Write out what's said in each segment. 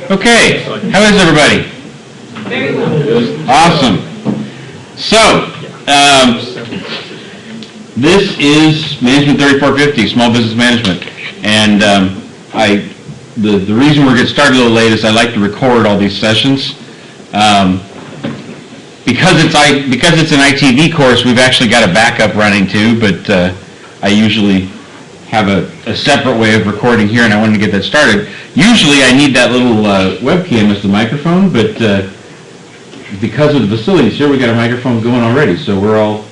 Okay, how is everybody? Very well. Awesome. So, this is Management 3450, Small Business Management, and the reason we're getting started a little late is I like to record all these sessions. Because it's an ITV course, we've actually got a backup running too, but I usually have a separate way of recording here, and I wanted to get that started. Usually I need that little webcam as the microphone, but because of the facilities here, we got a microphone going already, so we're all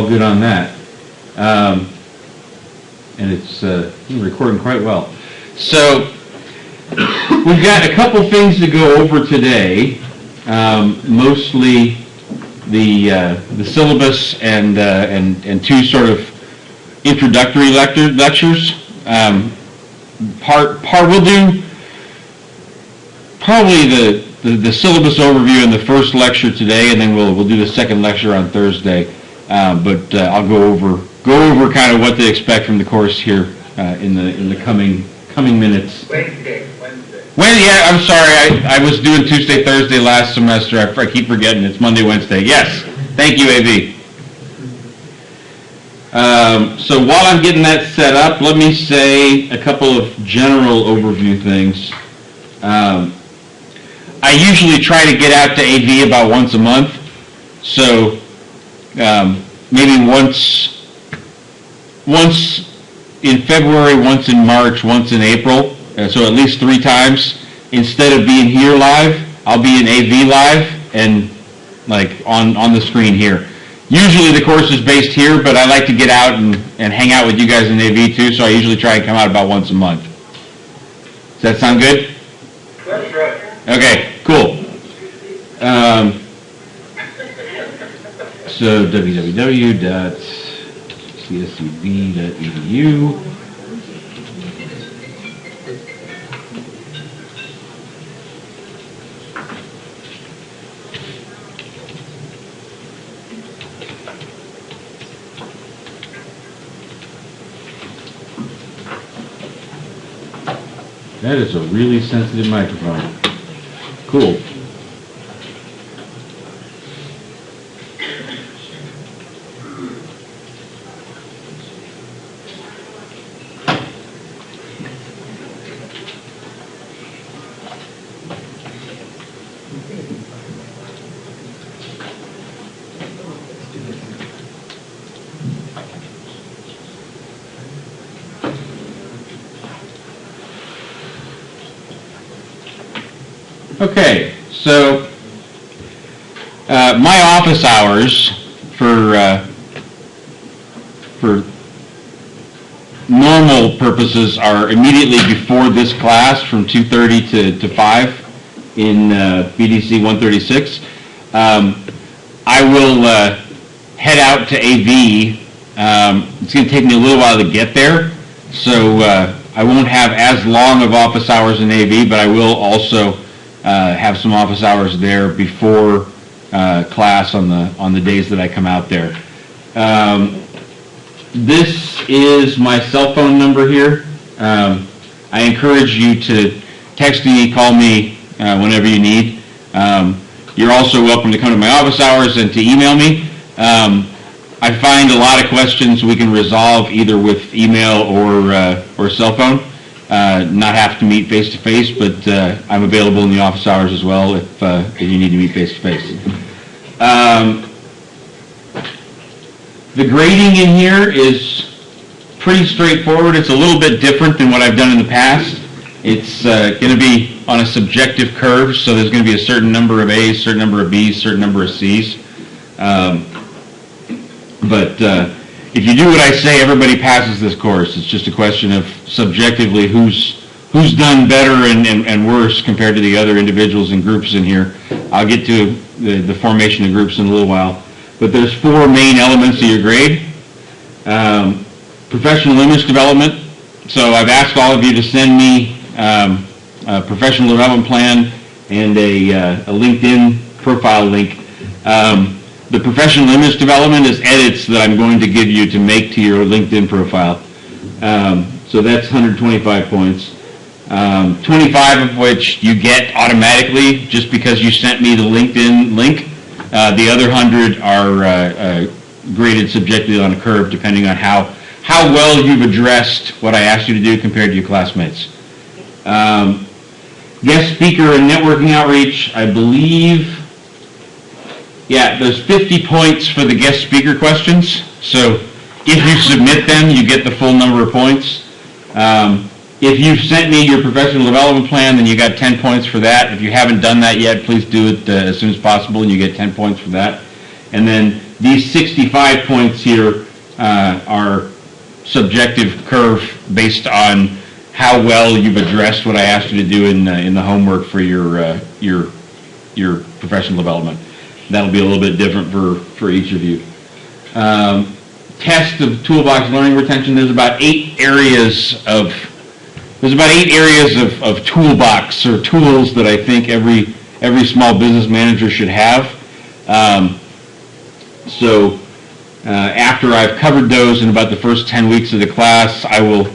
good on that. And it's recording quite well. So we've got a couple things to go over today, mostly the syllabus and two sort of introductory lectures. We'll do probably the syllabus overview in the first lecture today, and then we'll do the second lecture on Thursday. But I'll go over kind of what to expect from the course here in the coming minutes. Wednesday. Yeah, I'm sorry. I was doing Tuesday, Thursday last semester. I keep forgetting. It's Monday, Wednesday. Yes. Thank you, AV. So while I'm getting that set up, let me say a couple of general overview things. I usually try to get out to AV about once a month. So maybe once in February, once in March, once in April. So at least 3 times. Instead of being here live, I'll be in AV live and like on the screen here. Usually the course is based here, but I like to get out and hang out with you guys in AV too, so I usually try and come out about once a month. Does that sound good? That's right. Okay, cool. So www.cscb.edu. That is a really sensitive microphone. Cool. Okay, so my office hours for normal purposes are immediately before this class from 2:30 to 5 in BDC 136. I will head out to AV. It's going to take me a little while to get there, so I won't have as long of office hours in AV, but I will also have some office hours there before class on the days that I come out there. This is my cell phone number here. I encourage you to text me, call me whenever you need. You're also welcome to come to my office hours and to email me. I find a lot of questions we can resolve either with email or cell phone. Not have to meet face-to-face, but I'm available in the office hours as well if you need to meet face-to-face. The grading in here is pretty straightforward. It's a little bit different than what I've done in the past. It's going to be on a subjective curve, so there's going to be a certain number of A's, certain number of B's, certain number of C's. But if you do what I say, everybody passes this course. It's just a question of subjectively who's done better and worse compared to the other individuals and groups in here. I'll get to the formation of groups in a little while. But there's 4 main elements of your grade. Professional image development. So I've asked all of you to send me a professional development plan and a LinkedIn profile link. The professional image development is edits that I'm going to give you to make to your LinkedIn profile. So that's 125 points. 25 of which you get automatically just because you sent me the LinkedIn link. The other 100 are graded subjectively on a curve depending on how well you've addressed what I asked you to do compared to your classmates. Guest speaker and networking outreach, I believe, yeah, there's 50 points for the guest speaker questions. So if you submit them, you get the full number of points. If you've sent me your professional development plan, then you got 10 points for that. If you haven't done that yet, please do it as soon as possible, and you get 10 points for that. And then these 65 points here are subjective curve based on how well you've addressed what I asked you to do in the homework for your professional development. That'll be a little bit different for each of you. Test of toolbox learning retention. There's about 8 areas of toolbox or tools that I think every small business manager should have. So after I've covered those in about the first 10 weeks of the class, I will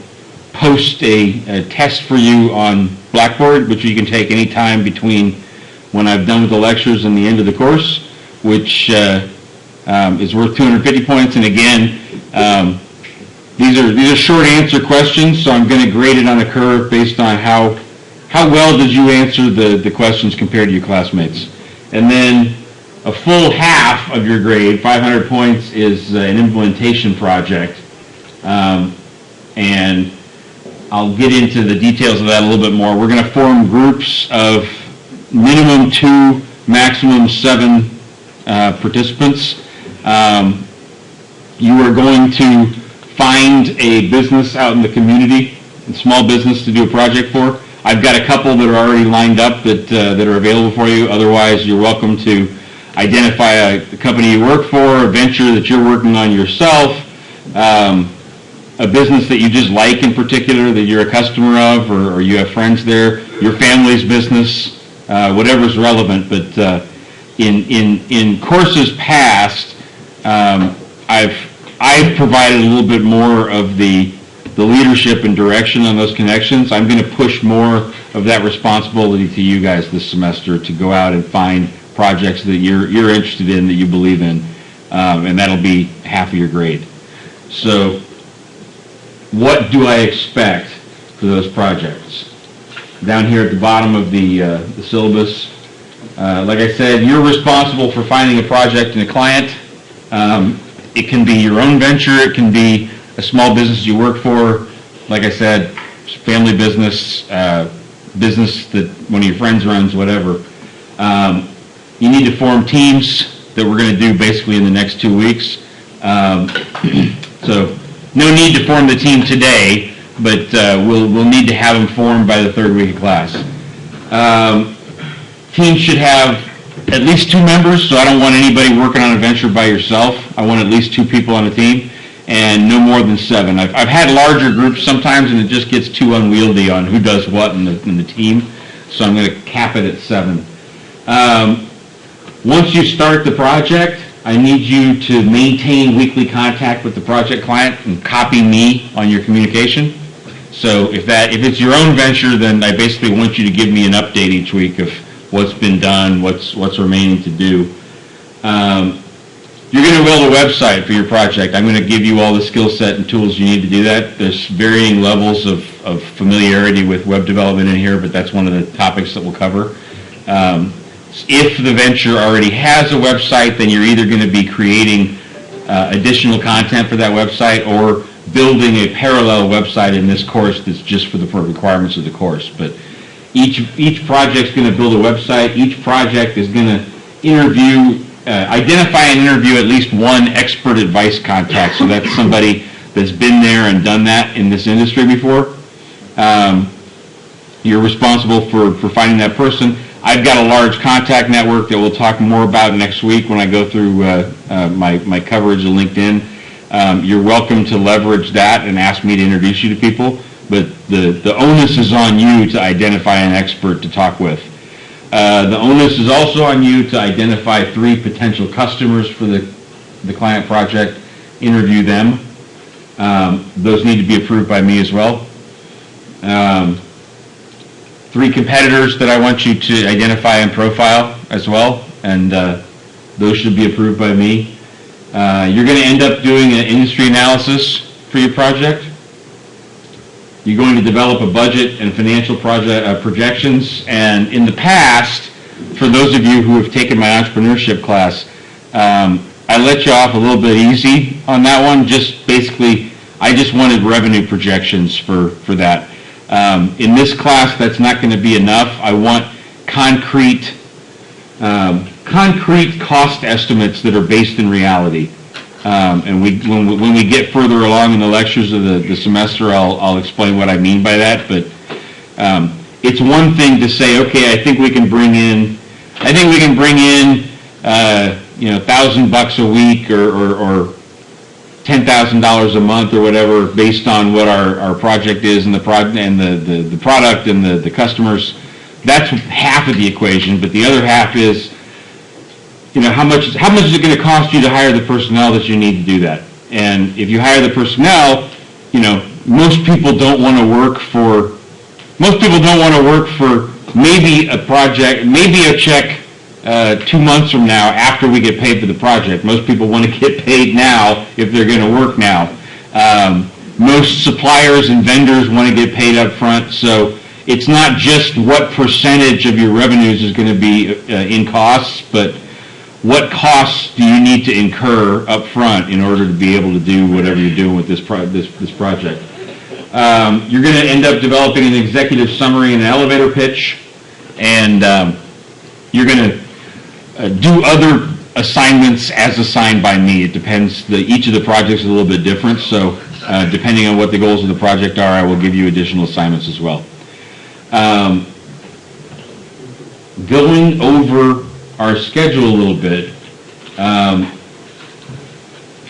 post a test for you on Blackboard, which you can take any time between when I've done with the lectures and the end of the course, which is worth 250 points. And again, these are short answer questions, so I'm going to grade it on a curve based on how well did you answer the questions compared to your classmates. And then a full half of your grade, 500 points, is an implementation project. And I'll get into the details of that a little bit more. We're going to form groups of minimum 2, maximum 7 participants. You are going to find a business out in the community, a small business to do a project for. I've got a couple that are already lined up that are available for you. Otherwise, you're welcome to identify a company you work for, a venture that you're working on yourself, a business that you just like in particular, that you're a customer of, or you have friends there, your family's business, whatever's relevant. But in courses past, I've provided a little bit more of the leadership and direction on those connections. I'm going to push more of that responsibility to you guys this semester to go out and find projects that you're interested in, that you believe in, and that'll be half of your grade. So what do I expect for those projects? Down here at the bottom of the syllabus, like I said, you're responsible for finding a project and a client. It can be your own venture, it can be a small business you work for, like I said, family business, business that one of your friends runs, whatever. You need to form teams that we're going to do basically in the next 2 weeks. So no need to form the team today, but we'll need to have them formed by the 3rd week of class. Teams should have at least 2 members, so I don't want anybody working on a venture by yourself. I want at least 2 people on a team, and no more than 7. I've had larger groups sometimes, and it just gets too unwieldy on who does what in the team, so I'm going to cap it at 7. Once you start the project, I need you to maintain weekly contact with the project client and copy me on your communication. So if it's your own venture, then I basically want you to give me an update each week of what's been done, what's remaining to do. You're going to build a website for your project. I'm going to give you all the skill set and tools you need to do that. There's varying levels of familiarity with web development in here, but that's one of the topics that we'll cover. If the venture already has a website, then you're either going to be creating additional content for that website or building a parallel website in this course that's just for the requirements of the course. But each project's going to build a website. Each project is going to identify and interview at least one expert advice contact. So that's somebody that's been there and done that in this industry before. You're responsible for finding that person. I've got a large contact network that we'll talk more about next week when I go through my coverage of LinkedIn. You're welcome to leverage that and ask me to introduce you to people, but the onus is on you to identify an expert to talk with. The onus is also on you to identify 3 potential customers for the client project, interview them. Those need to be approved by me as well. 3 competitors that I want you to identify and profile as well, and those should be approved by me. You're going to end up doing an industry analysis for your project. You're going to develop a budget and financial projections, and in the past, for those of you who have taken my entrepreneurship class, I let you off a little bit easy on that one. Just basically, I just wanted revenue projections for that. In this class, that's not going to be enough. I want concrete cost estimates that are based in reality. And when we get further along in the lectures of the semester, I'll explain what I mean by that. But it's one thing to say, okay, I think we can bring in $1,000 a week or $10,000 a month or whatever, based on what our project is and the product and the customers. That's half of the equation, but the other half is, how much is it going to cost you to hire the personnel that you need to do that? And if you hire the personnel, most people don't want to work for maybe a project, maybe a check 2 months from now after we get paid for the project. Most people want to get paid now if they're going to work now. Most suppliers and vendors want to get paid up front, so it's not just what percentage of your revenues is going to be in costs, but what costs do you need to incur up front in order to be able to do whatever you're doing with this project. You're going to end up developing an executive summary and an elevator pitch, and you're going to do other assignments as assigned by me. It depends. Each of the projects is a little bit different, so depending on what the goals of the project are, I will give you additional assignments as well. Going over our schedule a little bit.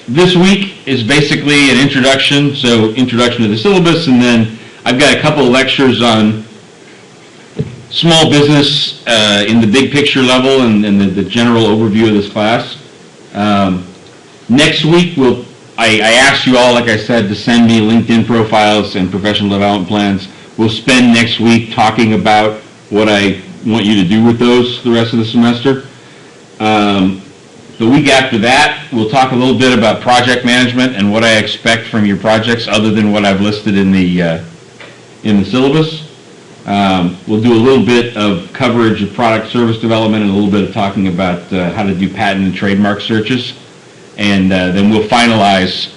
This week is basically an introduction, so introduction to the syllabus, and then I've got a couple of lectures on small business in the big picture level and the general overview of this class. Next week, I asked you all, like I said, to send me LinkedIn profiles and professional development plans. We'll spend next week talking about what I want you to do with those the rest of the semester. The week after that, we'll talk a little bit about project management and what I expect from your projects other than what I've listed in the syllabus. We'll do a little bit of coverage of product service development and a little bit of talking about how to do patent and trademark searches. And then we'll finalize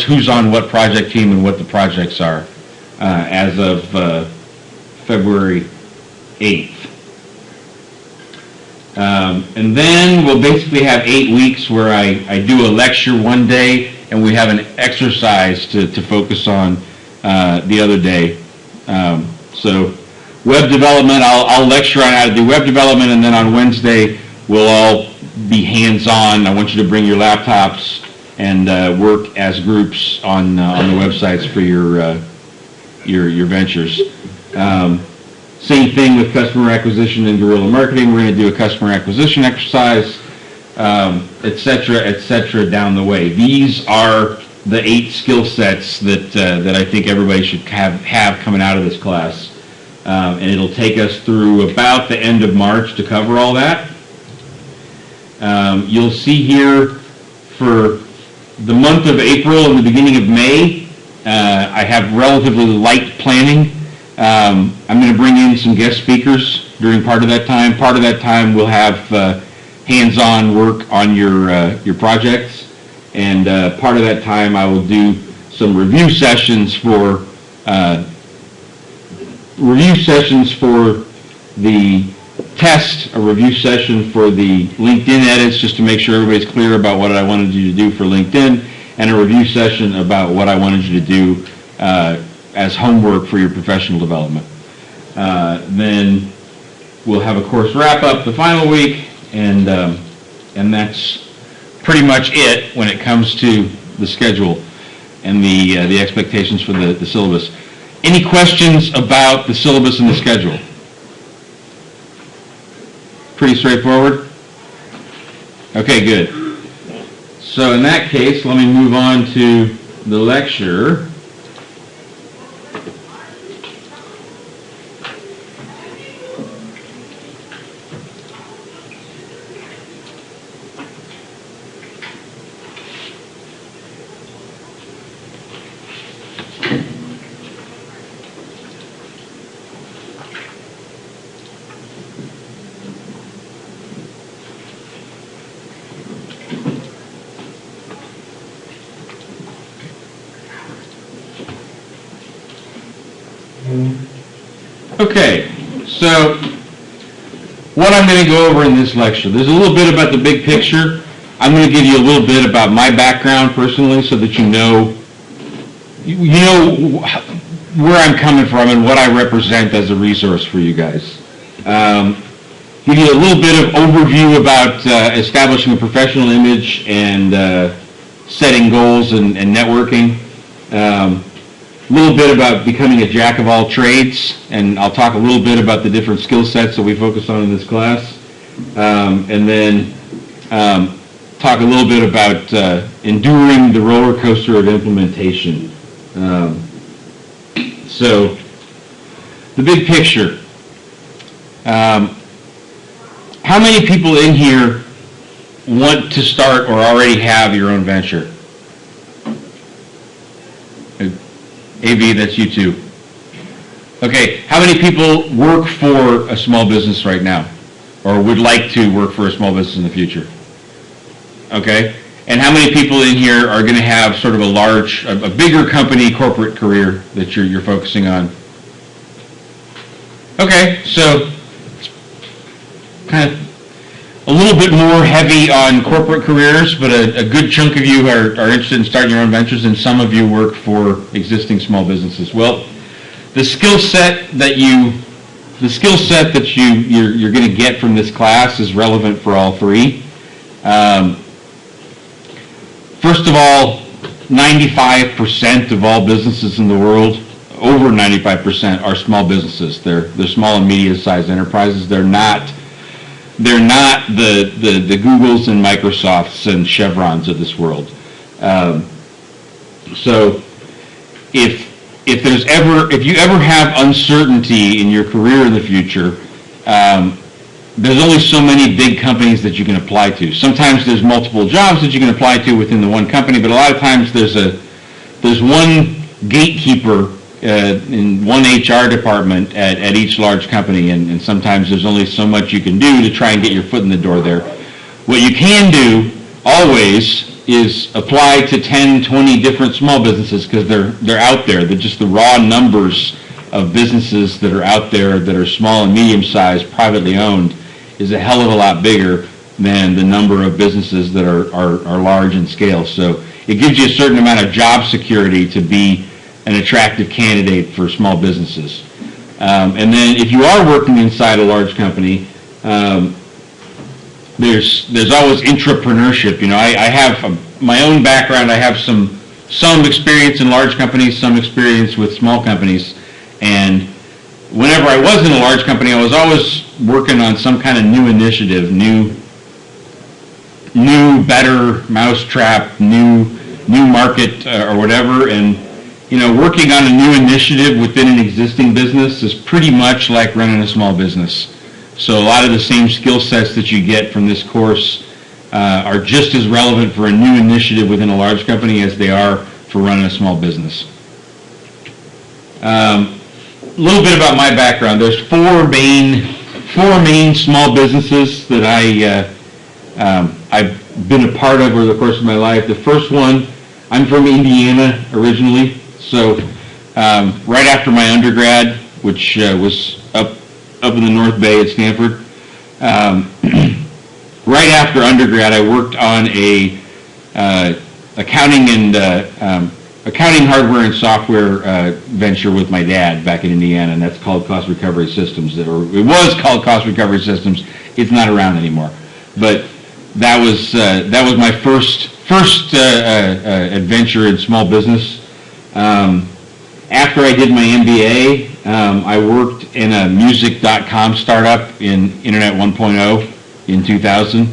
who's on what project team and what the projects are as of February 8th. And then we'll basically have 8 weeks where I do a lecture one day and we have an exercise to focus on the other day. So web development, I'll lecture on how to do web development, and then on Wednesday we'll all be hands-on. I want you to bring your laptops and work as groups on the websites for your ventures. Same thing with customer acquisition and guerrilla marketing. We're going to do a customer acquisition exercise, et cetera, down the way. These are the 8 skill sets that I think everybody should have coming out of this class. And it'll take us through about the end of March to cover all that. You'll see here for the month of April and the beginning of May, I have relatively light planning. I'm going to bring in some guest speakers during part of that time. Part of that time we'll have hands-on work on your projects, and part of that time I will do some review sessions for the test, a review session for the LinkedIn edits, just to make sure everybody's clear about what I wanted you to do for LinkedIn, and a review session about what I wanted you to do as homework for your professional development. Then we'll have a course wrap-up the final week, and that's pretty much it when it comes to the schedule and the expectations for the syllabus. Any questions about the syllabus and the schedule? Pretty straightforward? Okay, good. So in that case, let me move on to the lecture. Okay, so what I'm going to go over in this lecture, there's a little bit about the big picture. I'm going to give you a little bit about my background personally so that you know where I'm coming from and what I represent as a resource for you guys. Give you a little bit of overview about establishing a professional image and setting goals and networking. A little bit about becoming a jack of all trades, and I'll talk a little bit about the different skill sets that we focus on in this class. And then talk a little bit about enduring the roller coaster of implementation. So, the big picture. How many people in here want to start or already have your own venture? AV, that's you too. Okay, how many people work for a small business right now or would like to work for a small business in the future? Okay, and how many people in here are going to have sort of a bigger company corporate career that you're focusing on? Okay, so kind of a little bit more heavy on corporate careers, but a good chunk of you are interested in starting your own ventures, and some of you work for existing small businesses. Well, the skill set that you're going to get from this class is relevant for all three. First of all, 95% of all businesses in the world, over 95%, are small businesses. They're small and medium-sized enterprises. They're not the Googles and Microsofts and Chevrons of this world. So if you ever have uncertainty in your career in the future, there's only so many big companies that you can apply to. Sometimes there's multiple jobs that you can apply to within the one company, but a lot of times there's one gatekeeper in one HR department at each large company, and sometimes there's only so much you can do to try and get your foot in the door there. What you can do always is apply to 10, 20 different small businesses because they're out there. They're just the raw numbers of businesses that are out there that are small and medium-sized, privately owned, is a hell of a lot bigger than the number of businesses that are large in scale. So it gives you a certain amount of job security to be an attractive candidate for small businesses. And then if you are working inside a large company, there's always intrapreneurship. I have my own background. I have some experience in large companies, some experience with small companies. And whenever I was in a large company, I was always working on some kind of new initiative, new better mousetrap, new market or whatever. And working on a new initiative within an existing business is pretty much like running a small business. So a lot of the same skill sets that you get from this course are just as relevant for a new initiative within a large company as they are for running a small business. A little bit about my background. There's four main small businesses that I've been a part of over the course of my life. The first one, I'm from Indiana originally. So right after my undergrad, which was up in the North Bay at Stanford, right after undergrad, I worked on a accounting hardware and software venture with my dad back in Indiana, and that's called Cost Recovery Systems. It was called Cost Recovery Systems. It's not around anymore, but that was my first adventure in small business. After I did my MBA, I worked in a music.com startup in Internet 1.0 in 2000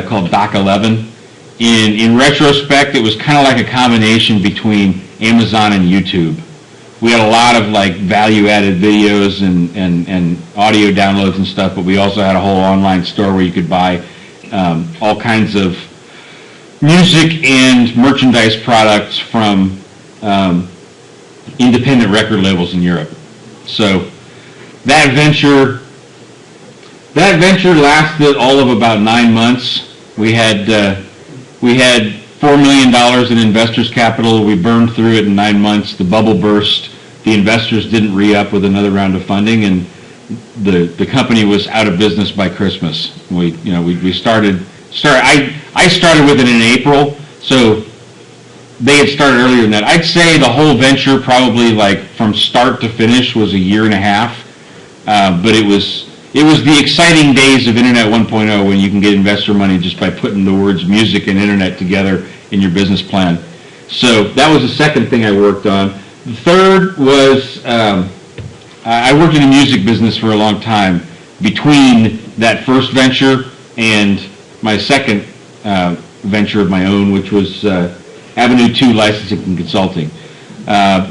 called Doc 11. In retrospect, it was kind of like a combination between Amazon and YouTube. We had a lot of value-added videos and audio downloads and stuff, but we also had a whole online store where you could buy all kinds of music and merchandise products from independent record labels in Europe. So that venture lasted all of about 9 months. We had $4 million in investors' capital. We burned through it in 9 months. The bubble burst. the investors didn't re-up with another round of funding, and the company was out of business by Christmas. We started. I started with it in April, so they had started earlier than that. I'd say the whole venture probably like from start to finish was a year and a half, but it was the exciting days of Internet 1.0 when you can get investor money just by putting the words music and Internet together in your business plan. So that was the second thing I worked on. The third was I worked in the music business for a long time between that first venture and my second venture of my own, which was Avenue 2 Licensing and Consulting.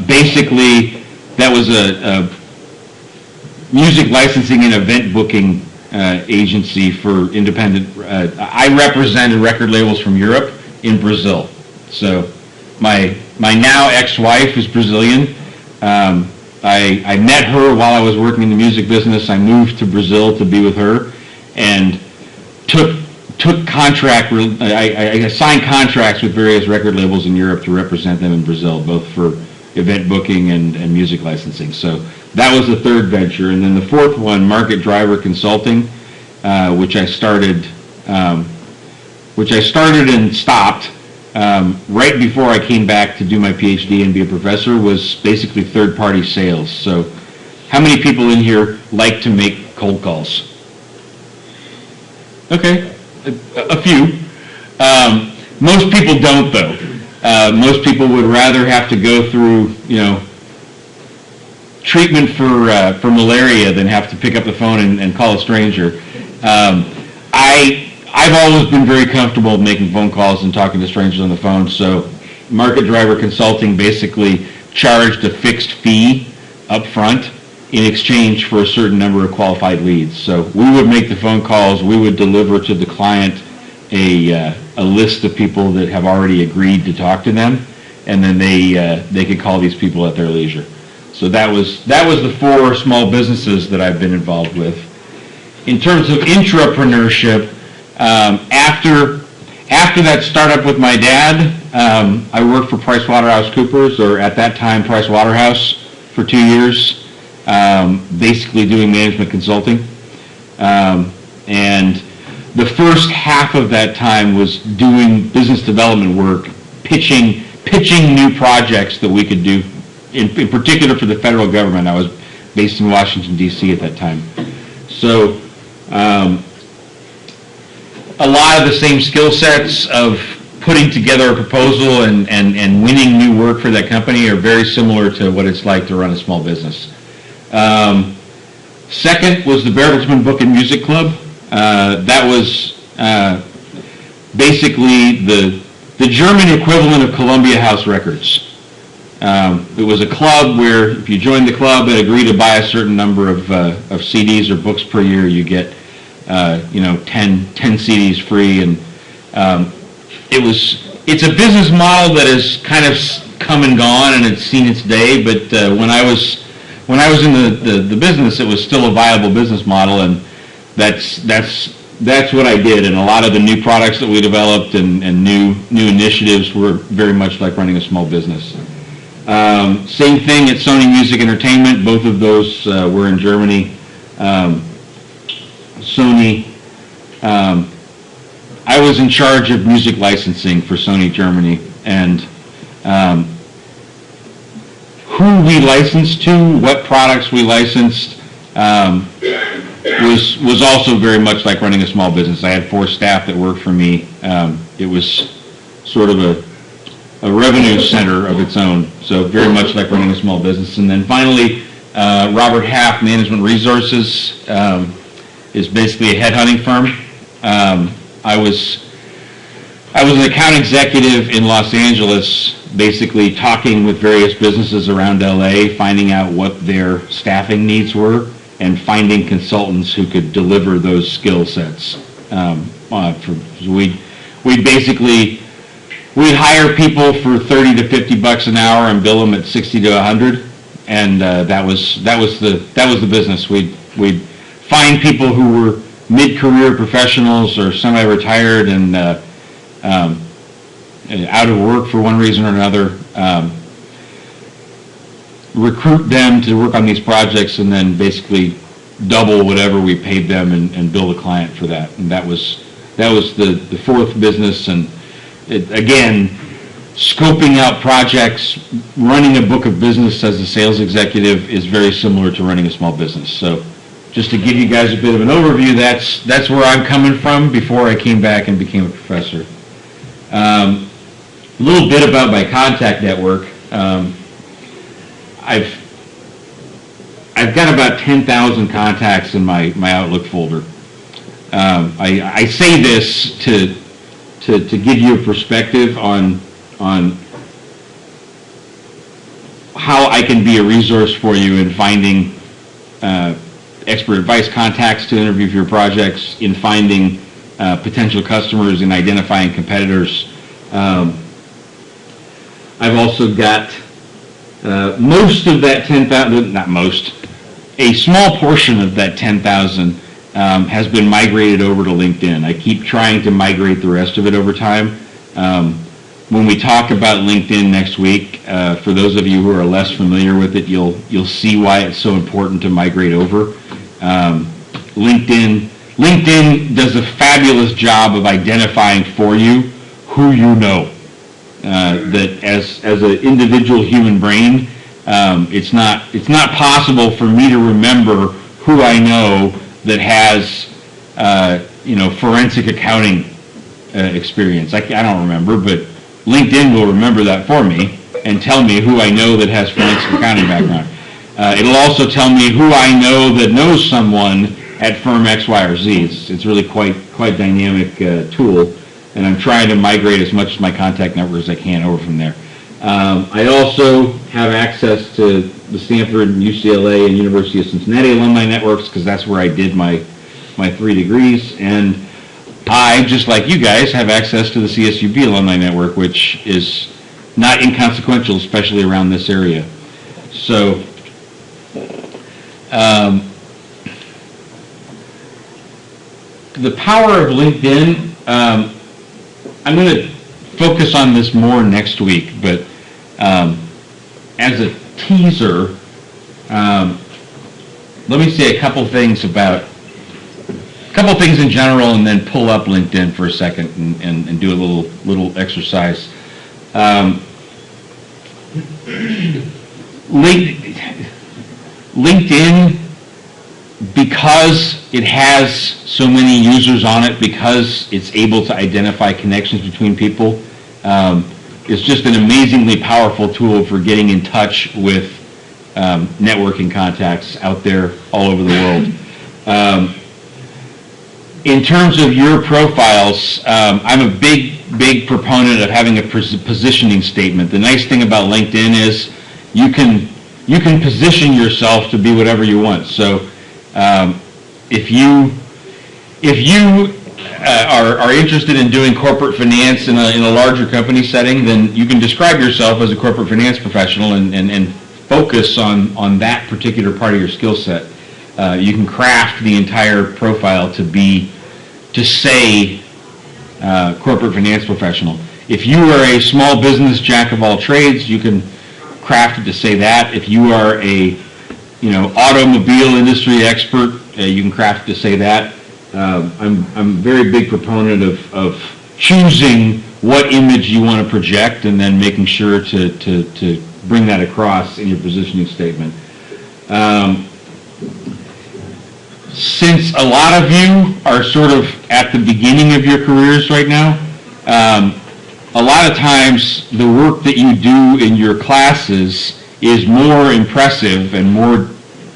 Basically, that was a music licensing and event booking agency for independent. I represented record labels from Europe in Brazil. So my now ex-wife is Brazilian. I met her while I was working in the music business. I moved to Brazil to be with her, and took contract. I signed contracts with various record labels in Europe to represent them in Brazil, both for event booking and music licensing. So that was the third venture, and then the fourth one, Market Driver Consulting, which I started and stopped right before I came back to do my PhD and be a professor, was basically third-party sales. So how many people in here like to make cold calls? Okay, a few. Most people don't, though. Most people would rather have to go through, treatment for malaria than have to pick up the phone and call a stranger. I've always been very comfortable making phone calls and talking to strangers on the phone, so Market Driver Consulting basically charged a fixed fee up front in exchange for a certain number of qualified leads. So we would make the phone calls, we would deliver to the client a list of people that have already agreed to talk to them, and then they could call these people at their leisure. So that was the four small businesses that I've been involved with. In terms of intrapreneurship, after that startup with my dad, I worked for PricewaterhouseCoopers, or at that time Price Waterhouse, for 2 years, basically doing management consulting. And the first half of that time was doing business development work, pitching new projects that we could do, in particular for the federal government. I was based in Washington, D.C. at that time. So a lot of the same skill sets of putting together a proposal and winning new work for that company are very similar to what it's like to run a small business. Second was the Bertelsmann Book and Music Club. That was basically the German equivalent of Columbia House Records. It was a club where if you joined the club and agreed to buy a certain number of CDs or books per year, you get 10 CDs free, and it's a business model that has kind of come and gone, and it's seen its day. But when I was in the business, it was still a viable business model, and that's what I did. And a lot of the new products that we developed and new initiatives were very much like running a small business. Same thing at Sony Music Entertainment. Both of those were in Germany. Sony, I was in charge of music licensing for Sony Germany, and who we licensed to, what products we licensed, was also very much like running a small business. I had 4 staff that worked for me. It was sort of a revenue center of its own, so very much like running a small business. And then finally, Robert Half Management Resources is basically a headhunting firm. I was an account executive in Los Angeles, basically talking with various businesses around LA, finding out what their staffing needs were, and finding consultants who could deliver those skill sets. We'd hire people for $30 to $50 an hour and bill them at $60 to $100, and that was the business. We'd find people who were mid-career professionals or semi-retired and out of work for one reason or another, recruit them to work on these projects and then basically double whatever we paid them and bill the client for that. And that was the fourth business. And again, scoping out projects, running a book of business as a sales executive is very similar to running a small business. So just to give you guys a bit of an overview, that's where I'm coming from before I came back and became a professor. A little bit about my contact network. I've got about 10,000 contacts in my Outlook folder. I say this to give you a perspective on how I can be a resource for you in finding expert advice contacts to interview for your projects, in finding potential customers, in identifying competitors. I've also got most of that 10,000, not most, a small portion of that 10,000 has been migrated over to LinkedIn. I keep trying to migrate the rest of it over time. When we talk about LinkedIn next week, for those of you who are less familiar with it, you'll see why it's so important to migrate over. LinkedIn does a fabulous job of identifying for you who you know. That as an individual human brain, it's not possible for me to remember who I know that has forensic accounting experience. I don't remember, but LinkedIn will remember that for me and tell me who I know that has forensic accounting background. It'll also tell me who I know that knows someone at firm X, Y, or Z. It's really quite dynamic tool, and I'm trying to migrate as much of my contact network as I can over from there. I also have access to the Stanford, and UCLA, and University of Cincinnati alumni networks because that's where I did my 3 degrees, and I, just like you guys, have access to the CSUB alumni network, which is not inconsequential, especially around this area. So, the power of LinkedIn, I'm going to focus on this more next week, but as a teaser, let me say a couple things in general, and then pull up LinkedIn for a second and do a little exercise. LinkedIn, because it has so many users on it, because it's able to identify connections between people, is just an amazingly powerful tool for getting in touch with networking contacts out there all over the world. In terms of your profiles, I'm a big proponent of having a positioning statement. The nice thing about LinkedIn is you can position yourself to be whatever you want. So if you are interested in doing corporate finance in a larger company setting, then you can describe yourself as a corporate finance professional and focus on that particular part of your skill set. You can craft the entire profile to say corporate finance professional. If you are a small business jack of all trades, you can craft it to say that. If you are a automobile industry expert, you can craft it to say that. I'm a very big proponent of choosing what image you want to project and then making sure to bring that across in your positioning statement. Since a lot of you are sort of at the beginning of your careers right now, a lot of times the work that you do in your classes is more impressive and more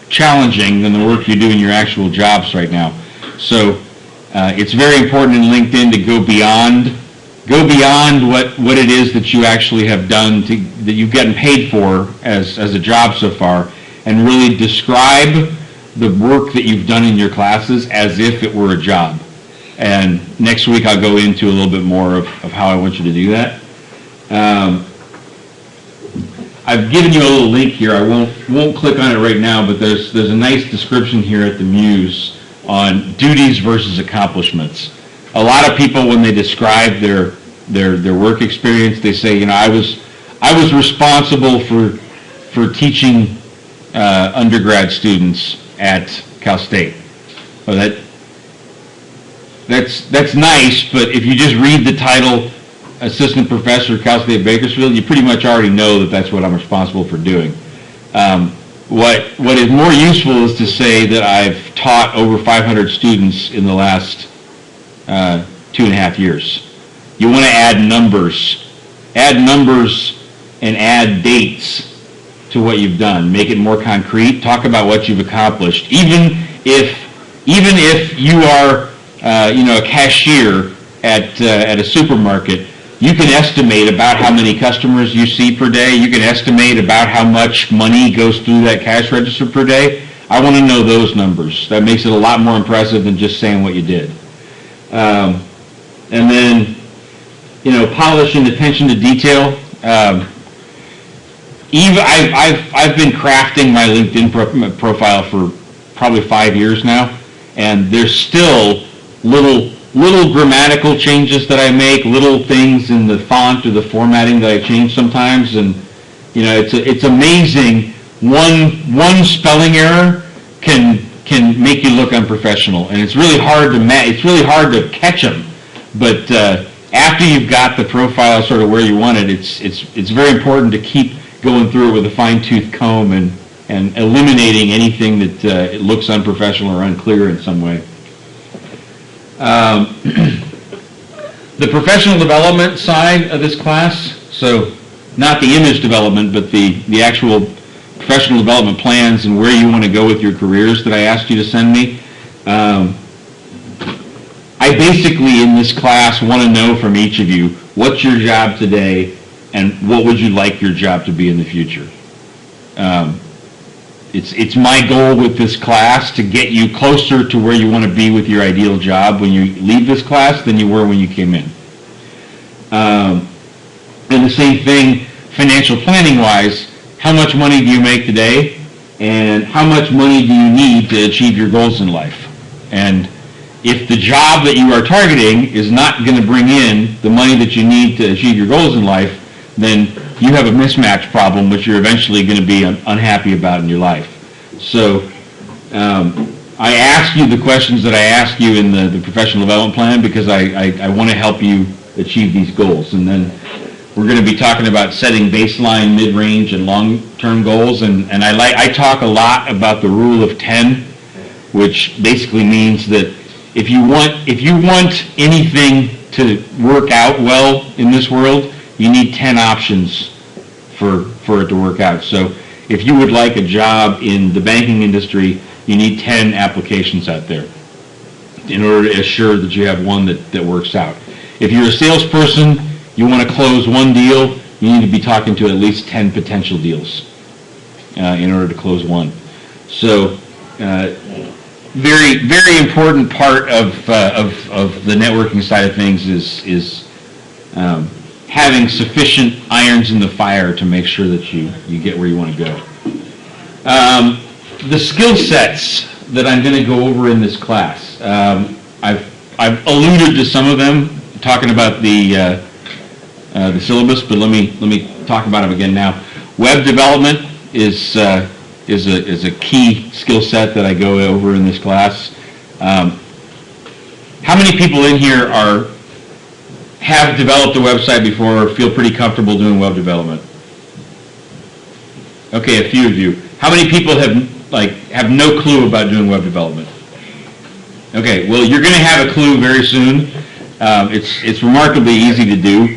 challenging than the work you do in your actual jobs right now. So it's very important in LinkedIn to go beyond what it is that you actually have done, that you've gotten paid for as a job so far, and really describe the work that you've done in your classes as if it were a job. And next week I'll go into a little bit more of how I want you to do that. I've given you a little link here. I won't click on it right now, but there's a nice description here at the Muse on duties versus accomplishments. A lot of people, when they describe their work experience, they say, I was responsible for for teaching undergrad students at Cal State. Well, that's nice, but if you just read the title, Assistant Professor at Cal State Bakersfield, you pretty much already know that that's what I'm responsible for doing. What is more useful is to say that I've taught over 500 students in the last 2.5 years. You want to add numbers and add dates to what you've done. Make it more concrete. Talk about what you've accomplished. Even if you are a cashier at a supermarket, you can estimate about how many customers you see per day. You can estimate about how much money goes through that cash register per day. I want to know those numbers. That makes it a lot more impressive than just saying what you did. And then, polish and attention to detail. I've been crafting my LinkedIn profile for probably 5 years now, and there's still little grammatical changes that I make, little things in the font or the formatting that I change sometimes, and it's amazing. One spelling error can make you look unprofessional, and it's really hard to catch them. But after you've got the profile sort of where you want it, it's very important to keep going through it with a fine-tooth comb and eliminating anything that it looks unprofessional or unclear in some way. The professional development side of this class, so not the image development, but the actual professional development plans and where you want to go with your careers that I asked you to send me. I basically, in this class, want to know from each of you, what's your job today and what would you like your job to be in the future? It's my goal with this class to get you closer to where you want to be with your ideal job when you leave this class than you were when you came in. And the same thing, financial planning wise, how much money do you make today and how much money do you need to achieve your goals in life? And if the job that you are targeting is not going to bring in the money that you need to achieve your goals in life, then you have a mismatch problem which you're eventually going to be unhappy about in your life. So I asked you the questions that I asked you in the professional development plan because I want to help you achieve these goals. And then we're going to be talking about setting baseline, mid-range, and long-term goals. And I talk a lot about the rule of 10, which basically means that if you want anything to work out well in this world, you need 10 options for it to work out. So if you would like a job in the banking industry, you need 10 applications out there in order to assure that you have one that works out. If you're a salesperson, you want to close one deal, you need to be talking to at least 10 potential deals in order to close one. So very, very important part of the networking side of things is having sufficient irons in the fire to make sure that you get where you want to go. The skill sets that I'm going to go over in this class, I've alluded to some of them, talking about the syllabus, but let me talk about them again now. Web development is a key skill set that I go over in this class. How many people in here have developed a website before or feel pretty comfortable doing web development? Okay, a few of you. How many people have no clue about doing web development? Okay, well, you're going to have a clue very soon. It's remarkably easy to do.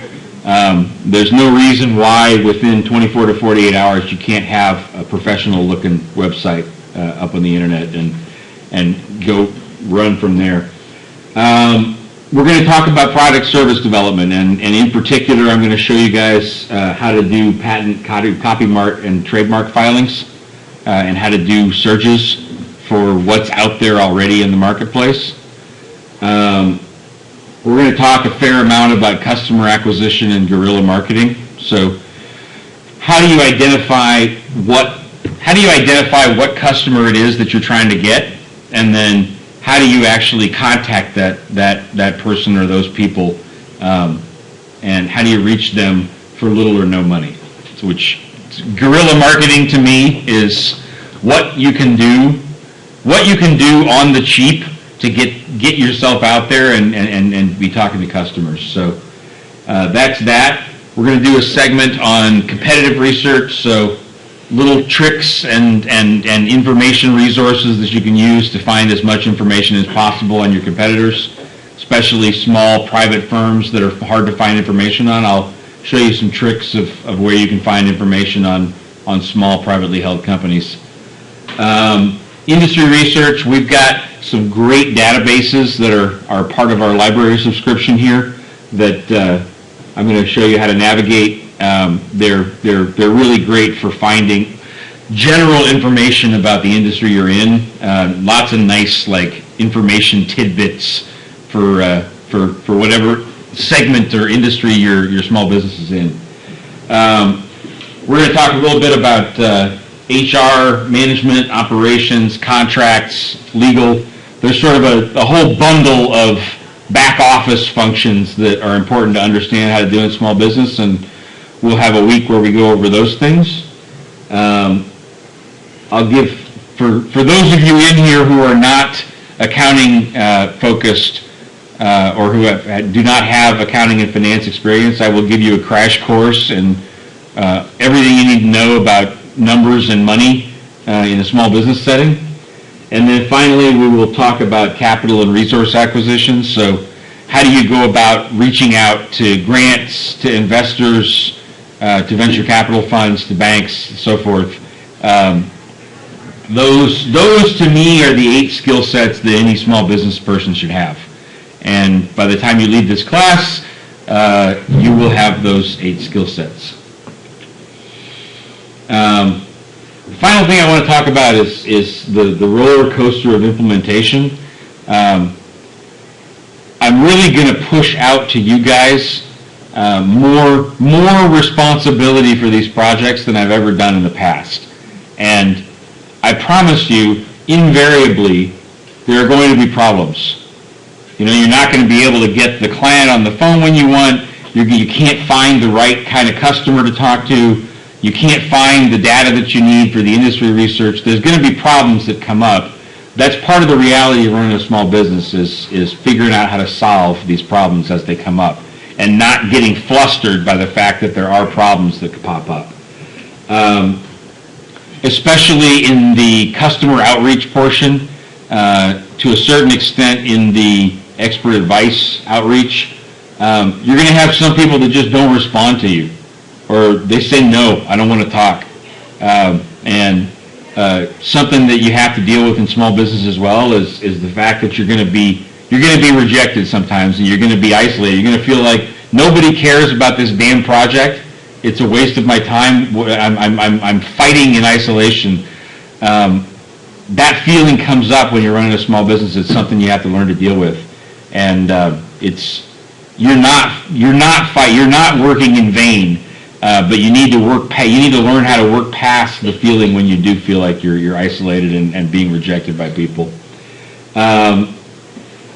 There's no reason why within 24 to 48 hours you can't have a professional-looking website up on the internet and go run from there. We're going to talk about product service development, and in particular, I'm going to show you guys how to do patent, copyright, and trademark filings, and how to do searches for what's out there already in the marketplace. We're going to talk a fair amount about customer acquisition and guerrilla marketing. So, how do you identify what customer it is that you're trying to get, and then how do you actually contact that person or those people, and how do you reach them for little or no money? Which Guerrilla marketing to me is what you can do on the cheap to get yourself out there and be talking to customers. So that's that. We're going to do a segment on competitive research, so little tricks and information resources that you can use to find as much information as possible on your competitors, especially small private firms that are hard to find information on. I'll show you some tricks of where you can find information on small privately held companies. Industry research, we've got some great databases that are part of our library subscription here that I'm going to show you how to navigate. They're really great for finding general information about the industry you're in. Lots of nice information tidbits for whatever segment or industry your small business is in. We're going to talk a little bit about HR, management, operations, contracts, legal. There's sort of a whole bundle of back office functions that are important to understand how to do in small business, and we'll have a week where we go over those things. I'll give, for those of you in here who are not accounting focused or who do not have accounting and finance experience, I will give you a crash course in everything you need to know about numbers and money in a small business setting. And then finally, we will talk about capital and resource acquisition. So how do you go about reaching out to grants, to investors, to venture capital funds, to banks, so forth. Those to me are the 8 skill sets that any small business person should have. And by the time you leave this class, you will have those 8 skill sets. The final thing I want to talk about is the roller coaster of implementation. I'm really going to push out to you guys more responsibility for these projects than I've ever done in the past. And I promise you, invariably, there are going to be problems. You're not going to be able to get the client on the phone when you want. You can't find the right kind of customer to talk to. You can't find the data that you need for the industry research. There's going to be problems that come up. That's part of the reality of running a small business is figuring out how to solve these problems as they come up and not getting flustered by the fact that there are problems that could pop up. Especially in the customer outreach portion, to a certain extent in the expert advice outreach, you're going to have some people that just don't respond to you. Or they say, no, I don't want to talk. And something that you have to deal with in small business as well is the fact that you're going to be rejected sometimes, and you're going to be isolated. You're going to feel like nobody cares about this damn project. It's a waste of my time. I'm fighting in isolation. That feeling comes up when you're running a small business. It's something you have to learn to deal with, and you're not working in vain. But you need to learn how to work past the feeling when you do feel like you're isolated and being rejected by people.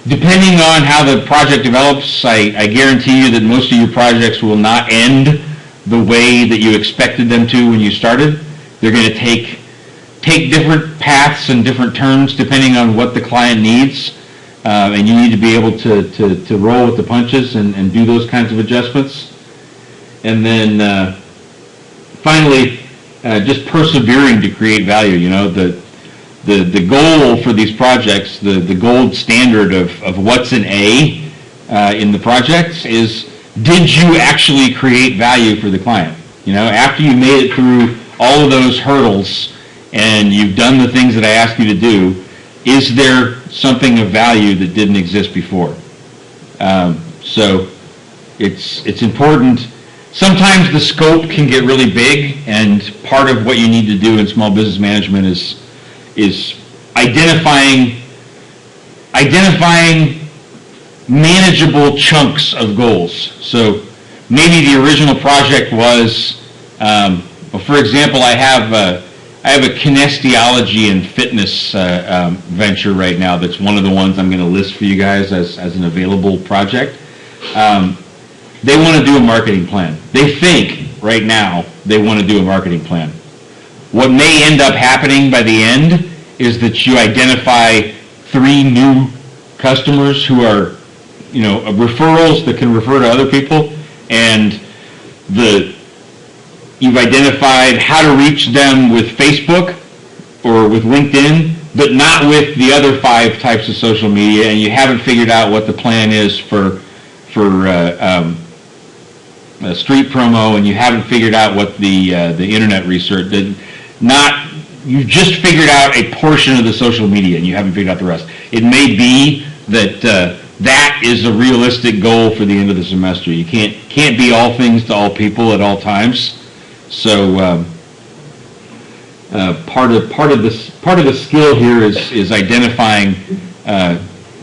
Depending on how the project develops, I guarantee you that most of your projects will not end the way that you expected them to when you started. They're going to take different paths and different turns depending on what the client needs, and you need to be able to roll with the punches and do those kinds of adjustments. And then finally, just persevering to create value. The goal for these projects, the gold standard of what's an A in the projects is, did you actually create value for the client? After you made it through all of those hurdles and you've done the things that I asked you to do, is there something of value that didn't exist before? So it's important. Sometimes the scope can get really big, and part of what you need to do in small business management is identifying manageable chunks of goals. So maybe the original project was, for example, I have a kinesiology and fitness venture right now. That's one of the ones I'm going to list for you guys as an available project. they want to do a marketing plan. They think right now they want to do a marketing plan. What may end up happening by the end is that you identify 3 new customers who are, referrals that can refer to other people, and you've identified how to reach them with Facebook or with LinkedIn, but not with the other 5 types of social media, and you haven't figured out what the plan is for street promo, and you haven't figured out what the internet research you've just figured out a portion of the social media, and you haven't figured out the rest. It may be that that is a realistic goal for the end of the semester. You can't be all things to all people at all times. So part of the skill here is identifying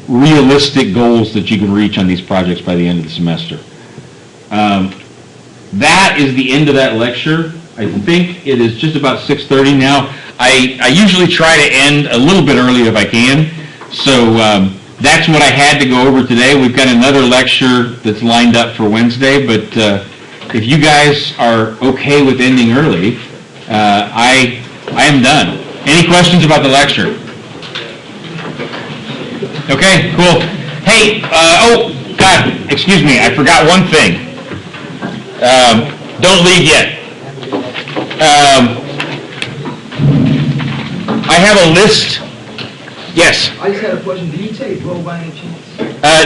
realistic goals that you can reach on these projects by the end of the semester. That is the end of that lecture. I think it is just about 6:30 now. I usually try to end a little bit early if I can. So that's what I had to go over today. We've got another lecture that's lined up for Wednesday, but if you guys are okay with ending early, I am done. Any questions about the lecture? Okay, cool. Hey, oh, God, excuse me, I forgot one thing. Don't leave yet. I have a list. Yes? I just had a question. Do you take roll by any chance?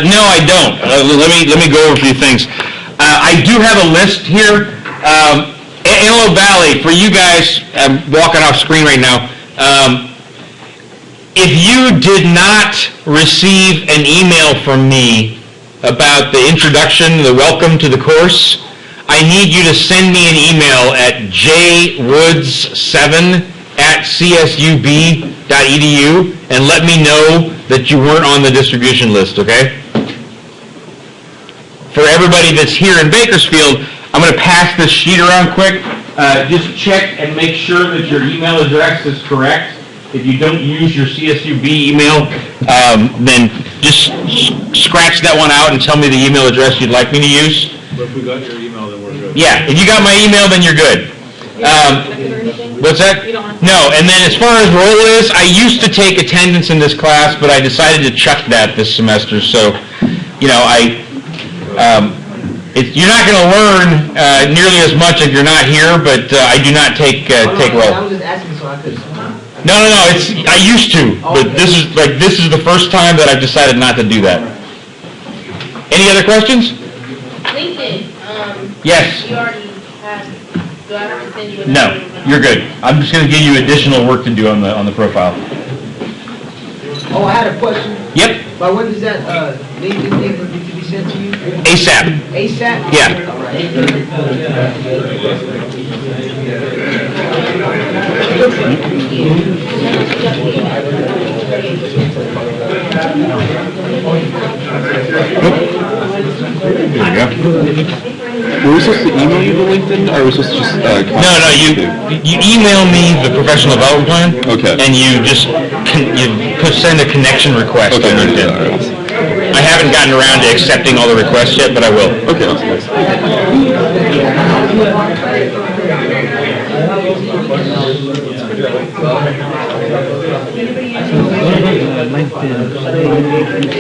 No, I don't. Let me go over a few things. I do have a list here. Antelope Valley, for you guys, I'm walking off screen right now. If you did not receive an email from me about the introduction, the welcome to the course, I need you to send me an email at jwoods7@csub.edu and let me know that you weren't on the distribution list, okay? For everybody that's here in Bakersfield, I'm going to pass this sheet around quick. Just check and make sure that your email address is correct. If you don't use your CSUB email, then just scratch that one out and tell me the email address you'd like me to use. But if we got your email, then we're good. Yeah, if you got my email, then you're good. What's that? No, and then as far as roll is, I used to take attendance in this class, but I decided to chuck that this semester. So, you're not going to learn nearly as much if you're not here, but I do not take roll. I was just asking so I could. No. I used to, but this is the first time that I've decided not to do that. Any other questions? LinkedIn, Yes. you already have, do I have to send you? No, you're good. I'm just going to give you additional work to do on the profile. Oh, I had a question. Yep. By when does that LinkedIn thing need to be sent to you? ASAP. ASAP? Yeah. All right. There you go. Were we supposed to email you the LinkedIn, or were we supposed to just... No, you email me the professional development plan. Okay. And you just send a connection request on LinkedIn. I haven't gotten around to accepting all the requests yet, but I will. Okay, that's nice.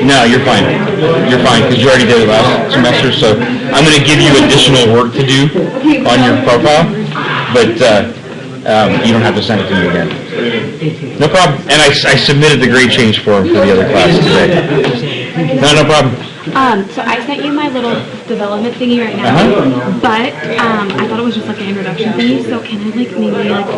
No, you're fine. You're fine, because you already did it last semester, so I'm going to give you additional work to do on your profile, but you don't have to send it to me again. No problem. And I submitted the grade change form for the other class today. No problem. So I sent you my little development thingy right now, but I thought it was just like an introduction thingy, so can I maybe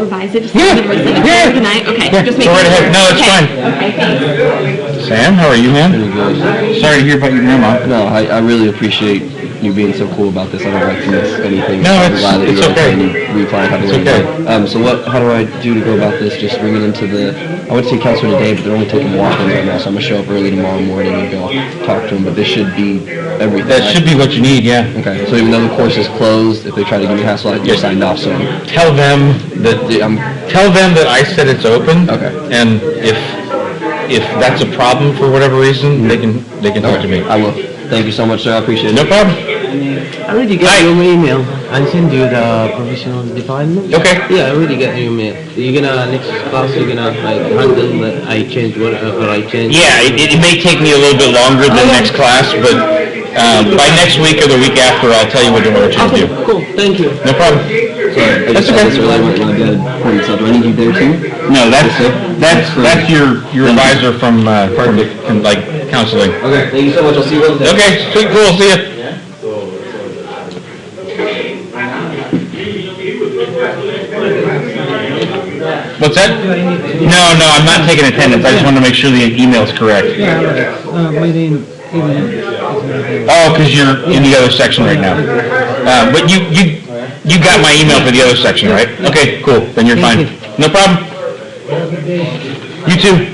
revise it just so I can resend it to you tonight? Okay, just make Go right ahead. No, it's fine. Okay, thanks. Sam, how are you, man? Pretty good. Sorry to hear about your grandma. No, I really appreciate you being so cool about this. I don't like to miss anything. No, I'm glad that it's you're okay. and you reply how to It's okay. So how do I do to go about this? Just bring it into I went to see a counselor today, but they're only taking walk-ins right now, so I'm going to show up early tomorrow morning and go talk to them, but this should be everything. That should be what you need, yeah. Okay, so even though the course is closed, if they try to give me a hassle, you're signed off, so... Tell them that I said it's open. Okay. And if that's a problem for whatever reason, they can talk to me. I will. Thank you so much, sir. I appreciate it. No problem. I already got your email. I send you the provisional defilement. Okay. Yeah, I already got your email. You're gonna, next class, you're gonna like handle that I change whatever I change. Yeah, it may take me a little bit longer than next class, but by next week or the week after, I'll tell you what you're going to Okay, do. cool, thank you. No problem. Sorry, I That's just saw okay. this earlier, I might not be able to point this out. Do I need you there too? No, that's your advisor from like counseling. Okay, thank you so much. I'll see you Wednesday. Okay, sweet, cool, see ya. What's that? No, I'm not taking attendance. I just want to make sure the email's correct. Oh, because you're in the other section right now. But you got my email for the other section, right? Okay, cool. Then you're fine. No problem. You too.